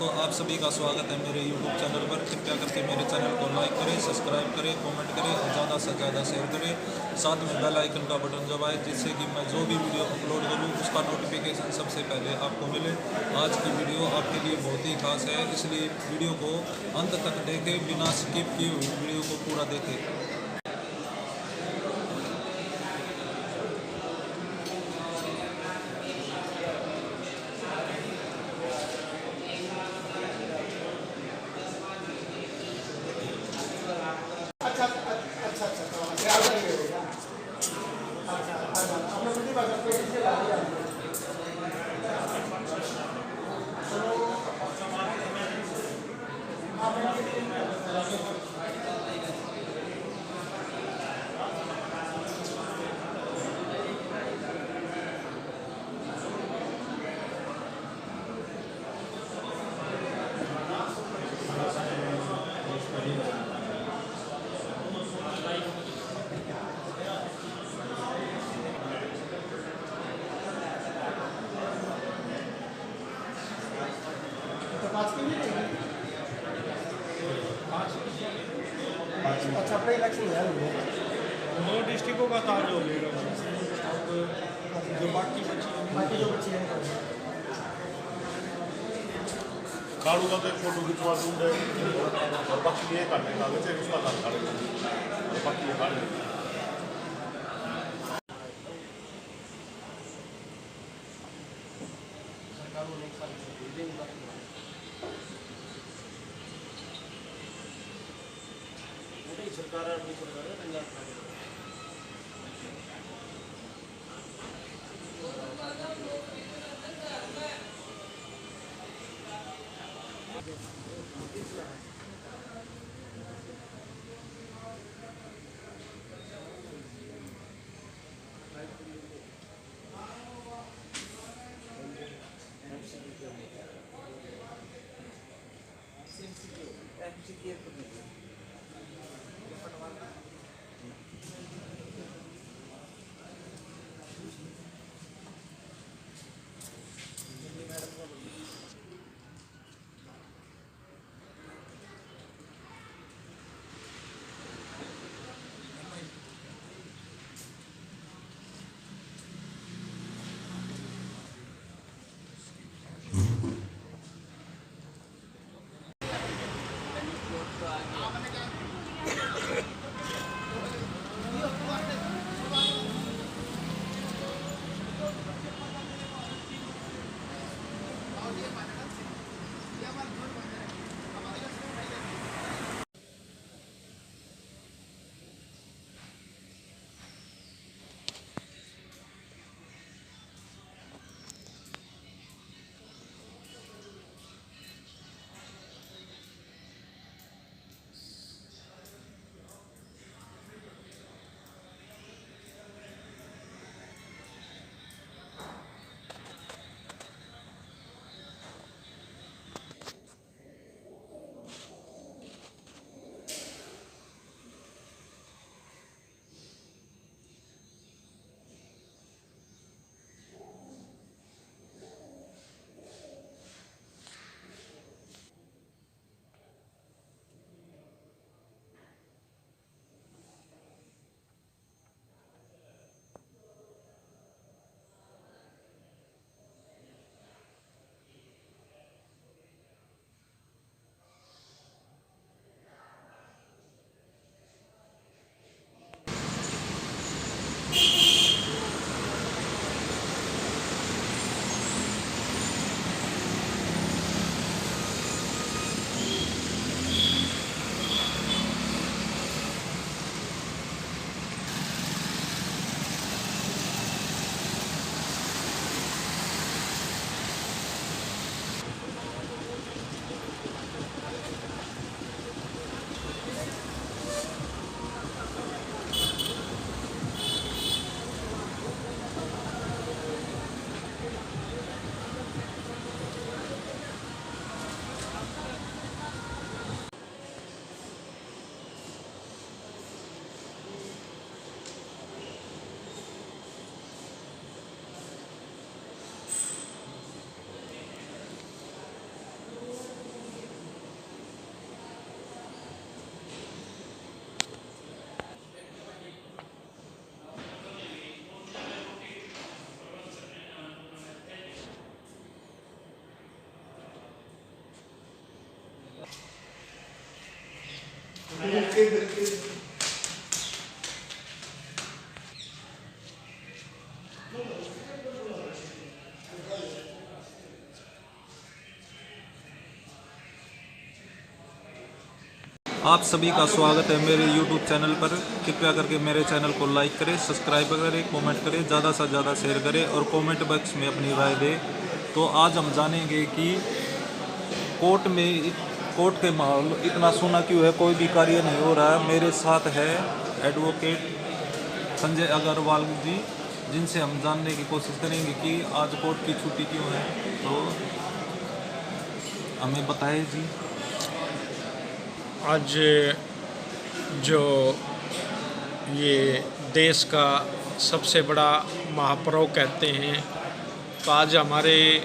दोस्तों, आप सभी का स्वागत है मेरे YouTube चैनल पर। कृपया करके मेरे चैनल को लाइक करें, सब्सक्राइब करें, कमेंट करें और ज़्यादा से ज़्यादा शेयर करें। साथ में बेल आइकन का बटन दबाएं, जिससे कि मैं जो भी वीडियो अपलोड करूं उसका नोटिफिकेशन सबसे पहले आपको मिले। आज की वीडियो आपके लिए बहुत ही खास है, इसलिए वीडियो को अंत तक देखें, बिना स्किप किए हुए वीडियो को पूरा देखें। अच्छा, अपने इलेक्शन है दो डिस्ट्रिक्टों का ताज हो गया जो बाकी जो बची है काड़ू का तो एक फोटो खिंचवा दूंगा और बाकी ये काटने का वैसे उसका काम करेंगे और बाकी ये काट लेंगे। सरकार आप सभी का स्वागत है मेरे YouTube चैनल पर। कृपया करके मेरे चैनल को लाइक करें, सब्सक्राइब करें, कमेंट करें, ज़्यादा से ज़्यादा शेयर करें और कमेंट बॉक्स में अपनी राय दें। तो आज हम जानेंगे कि कोर्ट के माहौल इतना सोना क्यों है, कोई भी कार्य नहीं हो रहा है। मेरे साथ है एडवोकेट संजय अग्रवाल जी, जिनसे हम जानने की कोशिश करेंगे कि आज कोर्ट की छुट्टी क्यों है। तो हमें बताएं जी। आज जो ये देश का सबसे बड़ा महापर्व कहते हैं, तो आज हमारे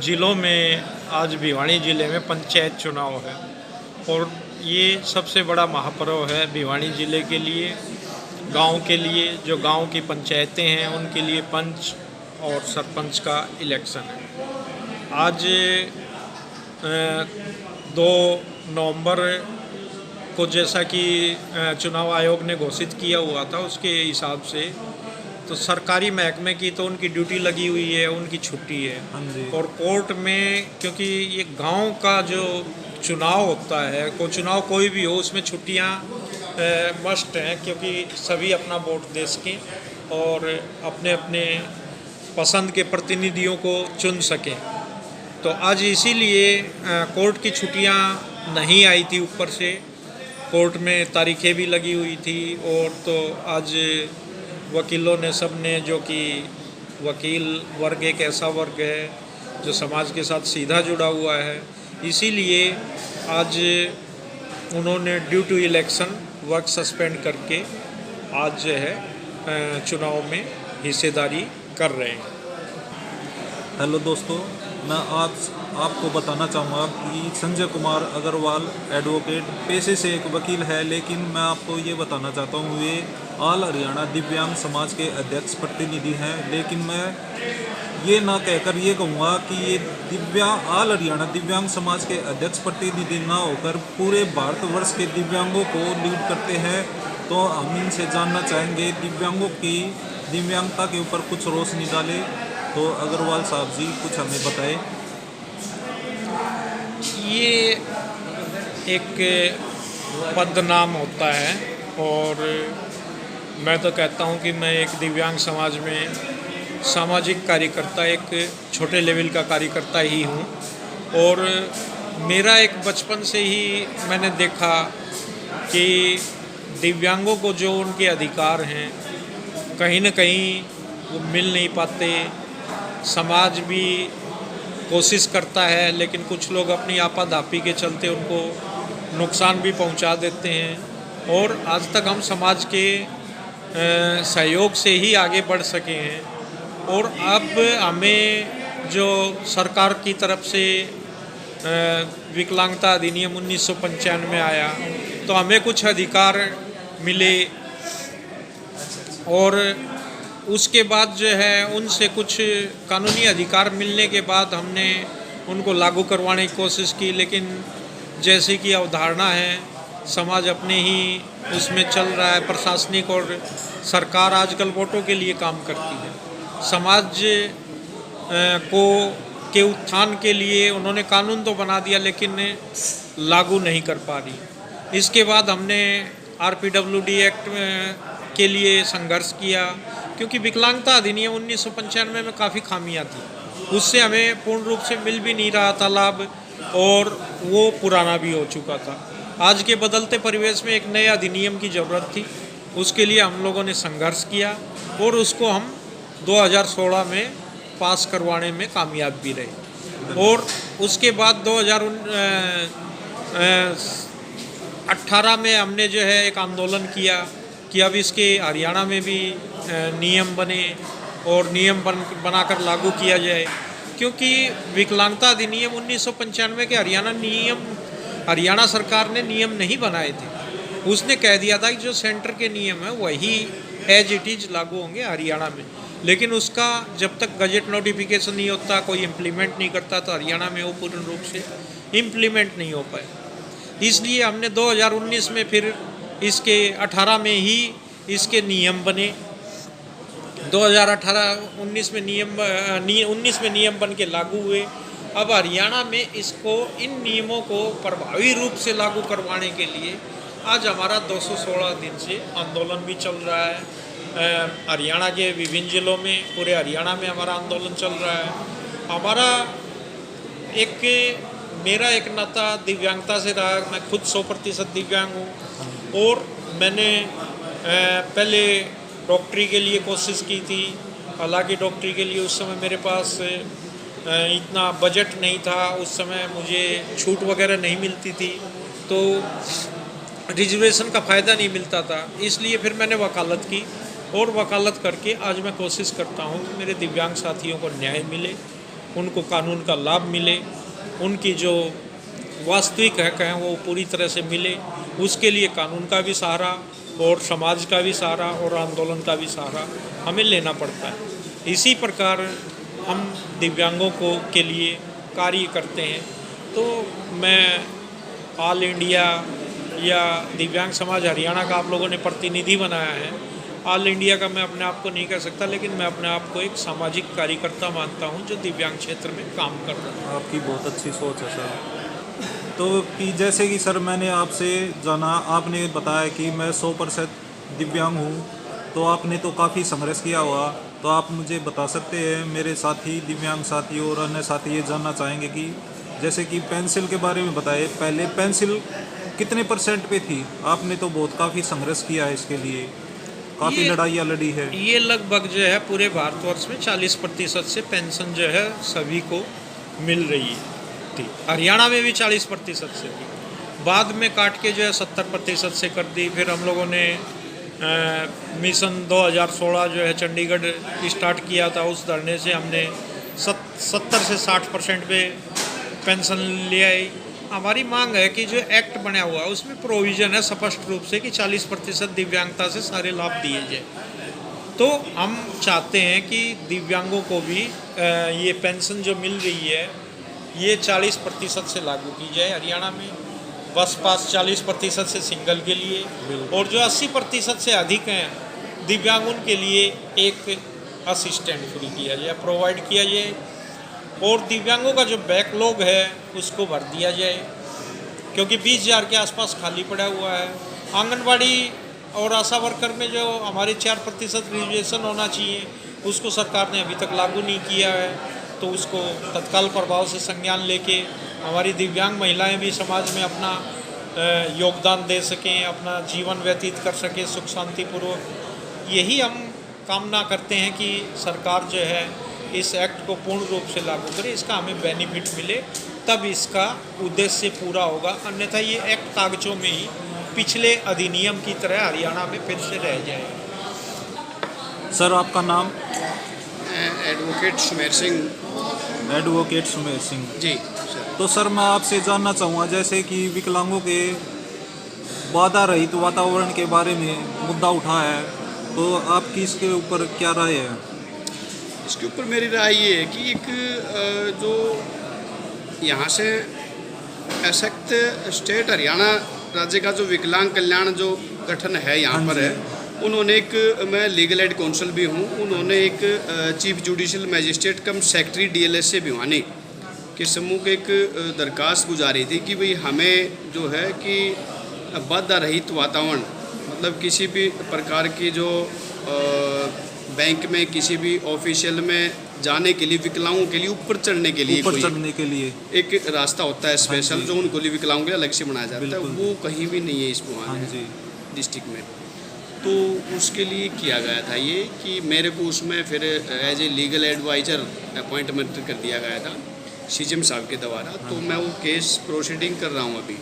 ज़िलों में, आज भिवानी ज़िले में पंचायत चुनाव है और ये सबसे बड़ा महापर्व है भिवानी ज़िले के लिए, गांव के लिए। जो गांव की पंचायतें हैं उनके लिए पंच और सरपंच का इलेक्शन है। आज 2 नवंबर को जैसा कि चुनाव आयोग ने घोषित किया हुआ था, उसके हिसाब से तो सरकारी महकमे की तो उनकी ड्यूटी लगी हुई है, उनकी छुट्टी है। और कोर्ट में, क्योंकि ये गांव का जो चुनाव होता है, चुनाव कोई भी हो, उसमें छुट्टियां मस्ट हैं, क्योंकि सभी अपना वोट दे सकें और अपने अपने पसंद के प्रतिनिधियों को चुन सकें। तो आज इसीलिए कोर्ट की छुट्टियां नहीं आई थी ऊपर से, कोर्ट में तारीखें भी लगी हुई थी। और तो आज वकीलों ने, सब ने, जो कि वकील वर्ग एक ऐसा वर्ग है जो समाज के साथ सीधा जुड़ा हुआ है, इसीलिए आज उन्होंने due to election work suspend करके आज जो है चुनाव में हिस्सेदारी कर रहे हैं। हेलो दोस्तों, मैं आज आपको बताना चाहूँगा कि संजय कुमार अग्रवाल एडवोकेट पेशे से एक वकील है, लेकिन मैं आपको ये बताना चाहता हूँ वे ऑल हरियाणा दिव्यांग समाज के अध्यक्ष प्रतिनिधि हैं। लेकिन मैं ये ना कहकर ये कहूँगा कि ये ऑल हरियाणा दिव्यांग समाज के अध्यक्ष प्रतिनिधि ना होकर पूरे भारतवर्ष के दिव्यांगों को लीड करते हैं। तो हम इनसे जानना चाहेंगे, दिव्यांगों की दिव्यांगता के ऊपर कुछ रोशनी डाले। तो अग्रवाल साहब जी कुछ हमें बताएं। ये एक पदनाम होता है और मैं तो कहता हूँ कि मैं एक दिव्यांग समाज में सामाजिक कार्यकर्ता, एक छोटे लेवल का कार्यकर्ता ही हूँ। और मेरा एक बचपन से ही मैंने देखा कि दिव्यांगों को जो उनके अधिकार हैं कहीं न कहीं वो मिल नहीं पाते। समाज भी कोशिश करता है, लेकिन कुछ लोग अपनी आपाधापी के चलते उनको नुकसान भी पहुंचा देते हैं। और आज तक हम समाज के सहयोग से ही आगे बढ़ सके हैं। और अब हमें जो सरकार की तरफ से विकलांगता अधिनियम 1995 आया, तो हमें कुछ अधिकार मिले और उसके बाद जो है उनसे कुछ कानूनी अधिकार मिलने के बाद हमने उनको लागू करवाने की कोशिश की। लेकिन जैसे कि अवधारणा है, समाज अपने ही उसमें चल रहा है। प्रशासनिक और सरकार आजकल वोटों के लिए काम करती है। समाज के उत्थान के लिए उन्होंने कानून तो बना दिया, लेकिन लागू नहीं कर पा रही। इसके बाद हमने RPWD एक्ट के लिए संघर्ष किया, क्योंकि विकलांगता अधिनियम 1995 में काफ़ी खामियां थी, उससे हमें पूर्ण रूप से मिल भी नहीं रहा था लाभ, और वो पुराना भी हो चुका था। आज के बदलते परिवेश में एक नए अधिनियम की ज़रूरत थी, उसके लिए हम लोगों ने संघर्ष किया और उसको हम 2016 में पास करवाने में कामयाब भी रहे। और उसके बाद 2018 में हमने जो है एक आंदोलन किया कि अब इसके हरियाणा में भी नियम बने और नियम बनाकर लागू किया जाए, क्योंकि विकलांगता अधिनियम 1995 के हरियाणा सरकार ने नियम नहीं बनाए थे। उसने कह दिया था कि जो सेंटर के नियम है वही एज इट इज़ लागू होंगे हरियाणा में, लेकिन उसका जब तक गजट नोटिफिकेशन नहीं होता, कोई इम्प्लीमेंट नहीं करता, तो हरियाणा में वो पूर्ण रूप से इम्प्लीमेंट नहीं हो पाए। इसलिए हमने 2019 में फिर इसके 18 में ही इसके नियम बने। 2018-19 में 19 में नियम बन के लागू हुए। अब हरियाणा में इसको इन नियमों को प्रभावी रूप से लागू करवाने के लिए आज हमारा 216 दिन से आंदोलन भी चल रहा है। हरियाणा के विभिन्न जिलों में, पूरे हरियाणा में हमारा आंदोलन चल रहा है। हमारा मेरा एक नाता दिव्यांगता से रहा। मैं खुद 100% दिव्यांग हूँ और मैंने पहले डॉक्टरी के लिए कोशिश की थी। हालांकि डॉक्टरी के लिए उस समय मेरे पास इतना बजट नहीं था, उस समय मुझे छूट वगैरह नहीं मिलती थी, तो रिजर्वेशन का फ़ायदा नहीं मिलता था। इसलिए फिर मैंने वकालत की और वकालत करके आज मैं कोशिश करता हूँ कि मेरे दिव्यांग साथियों को न्याय मिले, उनको कानून का लाभ मिले, उनकी जो वास्तविक हक हैं वो पूरी तरह से मिले। उसके लिए कानून का भी सहारा और समाज का भी सहारा और आंदोलन का भी सहारा हमें लेना पड़ता है। इसी प्रकार हम दिव्यांगों के लिए कार्य करते हैं। तो मैं ऑल इंडिया या दिव्यांग समाज हरियाणा का आप लोगों ने प्रतिनिधि बनाया है। ऑल इंडिया का मैं अपने आप को नहीं कह सकता, लेकिन मैं अपने आप को एक सामाजिक कार्यकर्ता मानता हूं जो दिव्यांग क्षेत्र में काम कर रहा है। आपकी बहुत अच्छी सोच है सर। तो कि जैसे कि सर मैंने आपसे जाना, आपने बताया कि मैं 100% दिव्यांग हूँ, तो आपने तो काफ़ी संघर्ष किया हुआ। तो आप मुझे बता सकते हैं, मेरे साथी दिव्यांग साथी और अन्य साथी ये जानना चाहेंगे कि जैसे कि पेंसिल के बारे में बताए, पहले पेंसिल कितने % पे थी? आपने तो बहुत काफ़ी संघर्ष किया है इसके लिए, काफ़ी लड़ाइयाँ लड़ी है। ये लगभग जो है पूरे भारतवर्ष में 40% से पेंशन जो है सभी को मिल रही थी। हरियाणा में भी 40% से थी, बाद में काट के जो है 70% से कर दी। फिर हम लोगों ने मिशन 2016 जो है चंडीगढ़ स्टार्ट किया था, उस धरने से हमने 70 से 60% पे पेंशन ले आई। हमारी मांग है कि जो एक्ट बना हुआ है उसमें प्रोविज़न है स्पष्ट रूप से कि 40% दिव्यांगता से सारे लाभ दिए जाए। तो हम चाहते हैं कि दिव्यांगों को भी ये पेंशन जो मिल रही है ये 40% से लागू की जाए हरियाणा में। बस पास 40% से सिंगल के लिए, और जो 80% से अधिक हैं दिव्यांग उनके लिए एक असिस्टेंट फ्री किया जाए, प्रोवाइड किया जाए। और दिव्यांगों का जो बैकलॉग है उसको भर दिया जाए, क्योंकि 20,000 के आसपास खाली पड़ा हुआ है। आंगनबाड़ी और आशा वर्कर में जो हमारे 4% रिजर्वेशन होना चाहिए उसको सरकार ने अभी तक लागू नहीं किया है। तो उसको तत्काल प्रभाव से संज्ञान लेके हमारी दिव्यांग महिलाएं भी समाज में अपना योगदान दे सकें, अपना जीवन व्यतीत कर सकें सुख शांतिपूर्वक। यही हम कामना करते हैं कि सरकार जो है इस एक्ट को पूर्ण रूप से लागू करे, इसका हमें बेनिफिट मिले, तब इसका उद्देश्य पूरा होगा। अन्यथा ये एक्ट कागजों में ही पिछले अधिनियम की तरह हरियाणा में फिर से रह जाएगा। सर आपका नाम? Advocate Sumer Singh. Advocate Sumer Singh ji sir. तो सर मैं आपसे जानना चाहूँगा, जैसे कि विकलांगों के बाधा रहित वातावरण के बारे में मुद्दा उठा है, तो आपकी इसके ऊपर क्या राय है? इसके ऊपर मेरी राय ये है कि एक जो यहाँ से एसेक्ट स्टेट हरियाणा राज्य का जो विकलांग कल्याण जो गठन है यहाँ पर है, उन्होंने एक, मैं लीगल एड काउंसिल भी हूँ, उन्होंने एक चीफ जुडिशियल मैजिस्ट्रेट कम सेक्रेटरी DLS से भिवानी के समूह के एक दरखास्त गुजारी थी कि भाई हमें जो है कि बाधा रहित वातावरण, मतलब किसी भी प्रकार की जो बैंक में किसी भी ऑफिशियल में जाने के लिए विकलांगों के लिए ऊपर चढ़ने के लिए एक रास्ता होता है स्पेशल, जो उनको विकलांगों के लिए अलग से बनाया जाता है, वो कहीं भी नहीं है इस डिस्ट्रिक्ट में। तो उसके लिए किया गया था ये कि मेरे को उसमें फिर as a legal adviser appointment कर दिया गया था CGM साहब के द्वारा। तो मैं वो केस प्रोसीडिंग कर रहा हूँ अभी।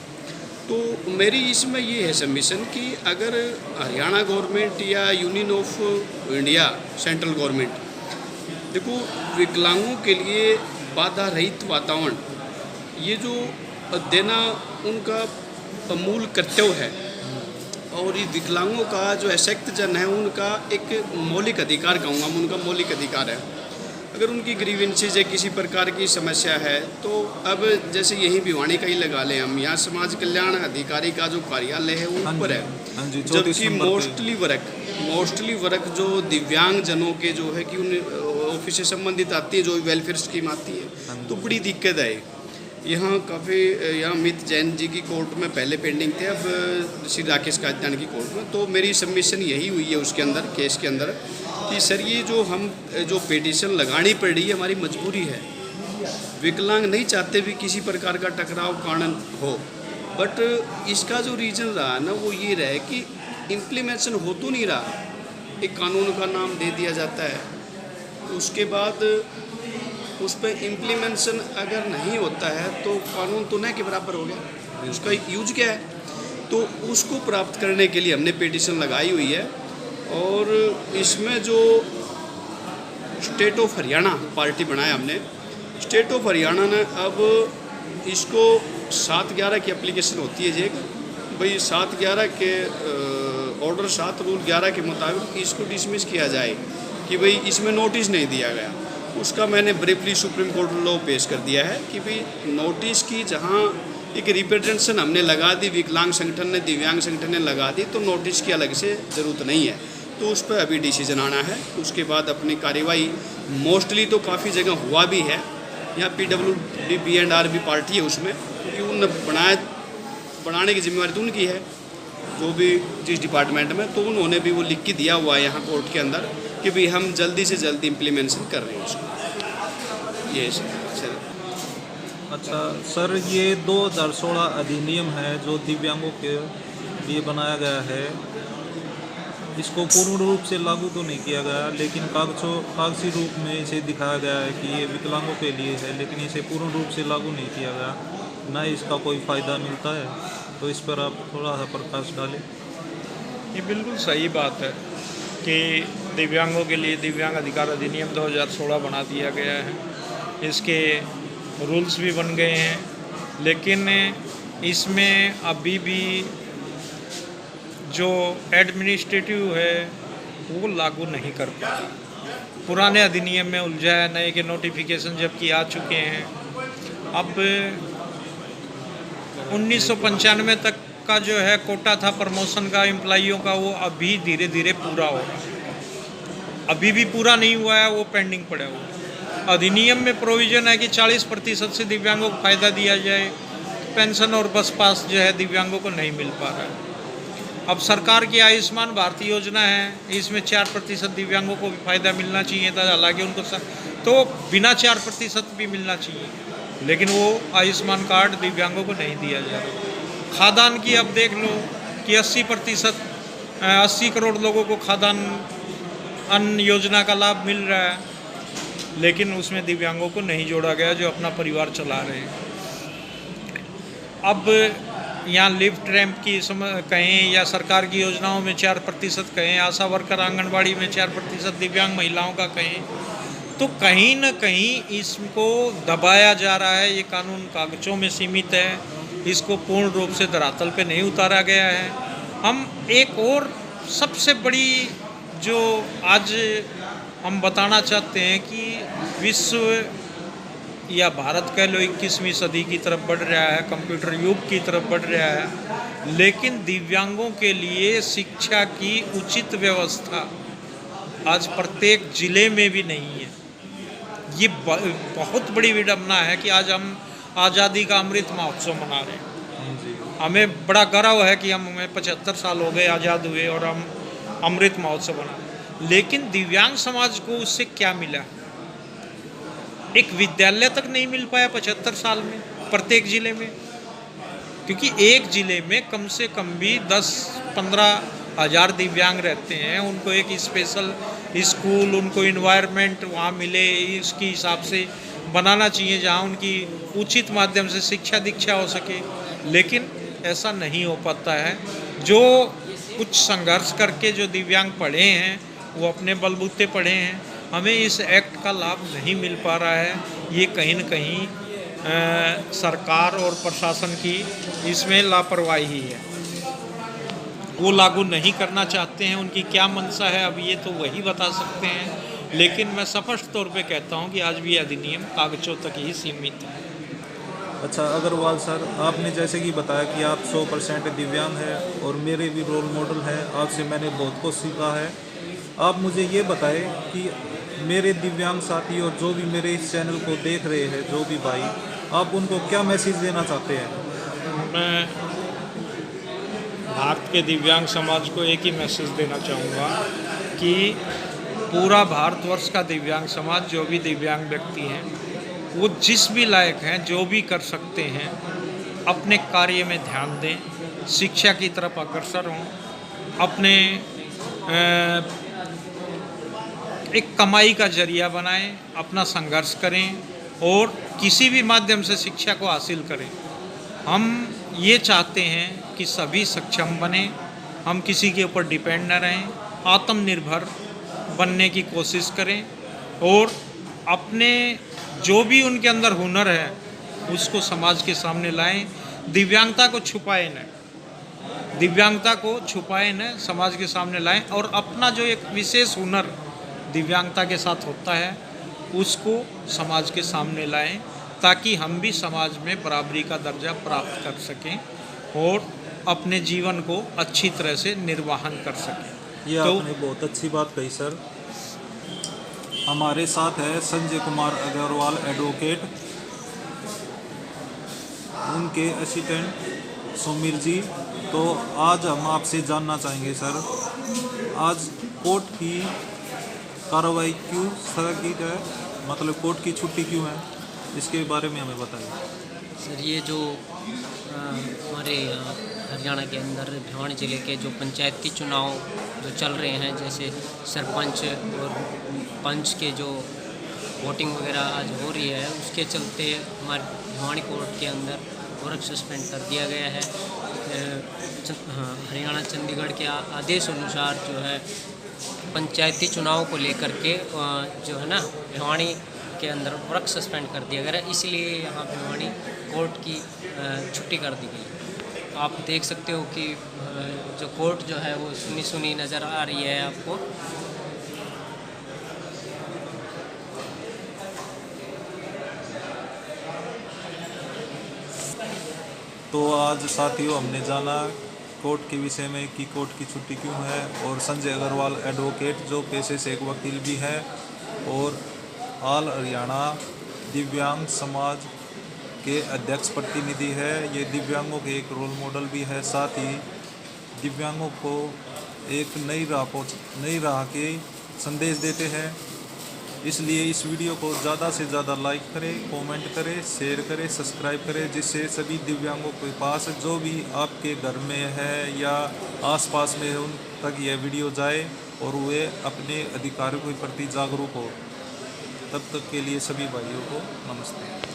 तो मेरी इसमें ये है सबमिशन कि अगर हरियाणा गवर्नमेंट या union of India central government, देखो विकलांगों के लिए बाधा रहित वातावरण ये जो देना उनका मूल कर्तव्य है, और ये विकलांगों का जो अशक्त जन है उनका एक मौलिक अधिकार कहूँगा, उनका मौलिक अधिकार है। अगर उनकी ग्रीवेंसेज है, किसी प्रकार की समस्या है, तो अब जैसे यहीं भिवानी का ही लगा लें हम, यहाँ समाज कल्याण अधिकारी का जो कार्यालय है वो ऊपर है, हाँ जी, 34 जबकि नंबर पे। मोस्टली वर्क जो दिव्यांग जनों के जो है कि उन ऑफिस से संबंधित आती है, जो वेलफेयर स्कीम आती है, तो बड़ी दिक्कत है। यहाँ काफ़ी यहाँ अमित जैन जी की कोर्ट में पहले पेंडिंग थे, अब श्री राकेश काजदान की कोर्ट में। तो मेरी सबमिशन यही हुई है उसके अंदर, केस के अंदर, कि सर ये जो पिटीशन लगानी पड़ रही है हमारी मजबूरी है। विकलांग नहीं चाहते भी किसी प्रकार का टकराव कारण हो, बट इसका जो रीज़न रहा ना वो ये रहा कि इम्प्लीमेंटेशन हो तो नहीं रहा। एक कानून का नाम दे दिया जाता है, उसके बाद उस पर इम्प्लीमेंटेशन अगर नहीं होता है तो कानून तो न के बराबर हो गया, उसका यूज क्या है। तो उसको प्राप्त करने के लिए हमने पिटीशन लगाई हुई है। और इसमें जो स्टेट ऑफ हरियाणा पार्टी बनाया हमने, स्टेट ऑफ हरियाणा ने अब इसको 7/11 की एप्लीकेशन होती है जी, भाई 7/11 के ऑर्डर 7 रूल 11 के मुताबिक इसको डिसमिस किया जाए कि भाई इसमें नोटिस नहीं दिया गया। उसका मैंने ब्रीफली सुप्रीम कोर्ट लॉ पेश कर दिया है कि भाई नोटिस की जहां एक रिप्रेजेंटेशन हमने लगा दी, विकलांग संगठन ने, दिव्यांग संगठन ने लगा दी, तो नोटिस की अलग से ज़रूरत नहीं है। तो उस पर अभी डिसीजन आना है, उसके बाद अपनी कार्यवाही मोस्टली तो काफ़ी जगह हुआ भी है। यहाँ PWD B&R भी पार्टी है उसमें, क्योंकि उन बनाने की जिम्मेवारी तो उनकी है, जो भी जिस डिपार्टमेंट में, तो उन्होंने भी वो लिख के दिया हुआ है यहाँ कोर्ट के अंदर कि भाई हम जल्दी से जल्दी इम्प्लीमेंटेशन कर रहे हैं उसको। ये सर। अच्छा सर, ये 2016 अधिनियम है जो दिव्यांगों के लिए बनाया गया है, इसको पूर्ण रूप से लागू तो नहीं किया गया, लेकिन कागजी रूप में इसे दिखाया गया है कि ये विकलांगों के लिए है, लेकिन इसे पूर्ण रूप से लागू नहीं किया गया, ना इसका कोई फ़ायदा मिलता है। तो इस पर आप थोड़ा सा प्रकाश डालें। ये बिल्कुल सही बात है कि दिव्यांगों के लिए दिव्यांग अधिकार अधिनियम 2016 बना दिया गया है, इसके रूल्स भी बन गए हैं, लेकिन इसमें अभी भी जो एडमिनिस्ट्रेटिव है वो लागू नहीं कर पाया। पुराने अधिनियम में उलझा है, नए के नोटिफिकेशन जबकि आ चुके हैं। अब 1995 तक का जो है कोटा था प्रमोशन का एम्प्लॉइयों का, वो अभी धीरे धीरे पूरा हो रहा है। अभी भी पूरा नहीं हुआ है, वो पेंडिंग पड़ा हुआ है। अधिनियम में प्रोविज़न है कि 40% से दिव्यांगों को फ़ायदा दिया जाए। पेंशन और बस पास जो है दिव्यांगों को नहीं मिल पा रहा है। अब सरकार की आयुष्मान भारत योजना है, इसमें 4% दिव्यांगों को भी फ़ायदा मिलना चाहिए था, हालांकि उनको तो बिना 4% भी मिलना चाहिए, लेकिन वो आयुष्मान कार्ड दिव्यांगों को नहीं दिया जा रहा। खादान की अब देख लो कि 80 करोड़ लोगों को खादान अन्न योजना का लाभ मिल रहा है, लेकिन उसमें दिव्यांगों को नहीं जोड़ा गया जो अपना परिवार चला रहे हैं। अब यहाँ लिफ्ट रैंप की कहें या सरकार की योजनाओं में 4% कहें, आशा वर्कर आंगनबाड़ी में 4% दिव्यांग महिलाओं का कहें, तो कहीं न कहीं इसको दबाया जा रहा है। ये कानून कागजों में सीमित है, इसको पूर्ण रूप से धरातल पे नहीं उतारा गया है। हम एक और सबसे बड़ी जो आज हम बताना चाहते हैं कि विश्व या भारत कह लो 21वीं सदी की तरफ बढ़ रहा है, कंप्यूटर युग की तरफ बढ़ रहा है, लेकिन दिव्यांगों के लिए शिक्षा की उचित व्यवस्था आज प्रत्येक ज़िले में भी नहीं है। ये बहुत बड़ी विडंबना है कि आज हम आज़ादी का अमृत महोत्सव मना रहे हैं। हमें बड़ा गर्व है कि हमें 75 साल हो गए आज़ाद हुए और हम अमृत महोत्सव मना रहे हैं, लेकिन दिव्यांग समाज को उससे क्या मिला? एक विद्यालय तक नहीं मिल पाया 75 साल में प्रत्येक ज़िले में, क्योंकि एक ज़िले में कम से कम भी 10-15 हज़ार दिव्यांग रहते हैं। उनको एक स्पेशल स्कूल, उनको इन्वायरमेंट वहाँ मिले, इसके हिसाब से बनाना चाहिए जहाँ उनकी उचित माध्यम से शिक्षा दीक्षा हो सके, लेकिन ऐसा नहीं हो पाता है। जो कुछ संघर्ष करके जो दिव्यांग पढ़े हैं वो अपने बलबूते पढ़े हैं, हमें इस एक्ट का लाभ नहीं मिल पा रहा है। ये कहीं न कहीं सरकार और प्रशासन की इसमें लापरवाही है। वो लागू नहीं करना चाहते हैं, उनकी क्या मंशा है अब ये तो वही बता सकते हैं। लेकिन मैं स्पष्ट तौर पे कहता हूँ कि आज भी अधिनियम कागजों तक ही सीमित है। अच्छा अग्रवाल सर, आपने जैसे कि बताया कि आप 100% दिव्यांग हैं और मेरे भी रोल मॉडल हैं, आपसे मैंने बहुत कुछ सीखा है। आप मुझे ये बताएं कि मेरे दिव्यांग साथी और जो भी मेरे इस चैनल को देख रहे हैं, जो भी भाई, आप उनको क्या मैसेज देना चाहते हैं? मैं भारत के दिव्यांग समाज को एक ही मैसेज देना चाहूँगा कि पूरा भारतवर्ष का दिव्यांग समाज, जो भी दिव्यांग व्यक्ति हैं, वो जिस भी लायक हैं, जो भी कर सकते हैं, अपने कार्य में ध्यान दें, शिक्षा की तरफ अग्रसर हों, अपने एक कमाई का जरिया बनाएं, अपना संघर्ष करें और किसी भी माध्यम से शिक्षा को हासिल करें। हम ये चाहते हैं कि सभी सक्षम बने, हम किसी के ऊपर डिपेंड न रहें, आत्मनिर्भर बनने की कोशिश करें और अपने जो भी उनके अंदर हुनर है उसको समाज के सामने लाएं। दिव्यांगता को छुपाए न, दिव्यांगता को छुपाए न, समाज के सामने लाएं और अपना जो एक विशेष हुनर दिव्यांगता के साथ होता है उसको समाज के सामने लाएं, ताकि हम भी समाज में बराबरी का दर्जा प्राप्त कर सकें और अपने जीवन को अच्छी तरह से निर्वाहन कर सकें। ये आपने बहुत अच्छी बात कही सर। हमारे साथ है संजय कुमार अग्रवाल एडवोकेट, उनके असिस्टेंट सुमीर जी। तो आज हम आपसे जानना चाहेंगे सर, आज कोर्ट की कार्रवाई क्यों स्थगित है, मतलब कोर्ट की छुट्टी क्यों है, इसके बारे में हमें बताइए। सर ये जो हमारे हरियाणा के अंदर भिवानी ज़िले के जो पंचायती चुनाव जो चल रहे हैं, जैसे सरपंच और पंच के जो वोटिंग वगैरह आज हो रही है, उसके चलते हमारे भिवानी कोर्ट के अंदर वर्क सस्पेंड कर दिया गया है। हरियाणा चंडीगढ़ के आदेश अनुसार जो है पंचायती चुनाव को लेकर के जो है ना भिवानी के अंदर वर्क सस्पेंड कर दिया गया है, इसलिए यहाँ भिवानी कोर्ट की छुट्टी कर दी गई। आप देख सकते हो कि जो कोर्ट जो है वो सुनी सुनी नज़र आ रही है आपको। तो आज साथियों हमने जाना कोर्ट के विषय में कि कोर्ट की छुट्टी क्यों है, और संजय अग्रवाल एडवोकेट जो पेशे से एक वकील भी है और ऑल हरियाणा दिव्यांग समाज के अध्यक्ष प्रतिनिधि है। ये दिव्यांगों के एक रोल मॉडल भी है, साथ ही दिव्यांगों को एक नई राह के संदेश देते हैं। इसलिए इस वीडियो को ज़्यादा से ज़्यादा लाइक करें, कमेंट करें, शेयर करें, सब्सक्राइब करें, जिससे सभी दिव्यांगों के पास जो भी आपके घर में है या आसपास में है उन तक यह वीडियो जाए और वे अपने अधिकारों के प्रति जागरूक हो। तब तक के लिए सभी भाइयों को नमस्ते।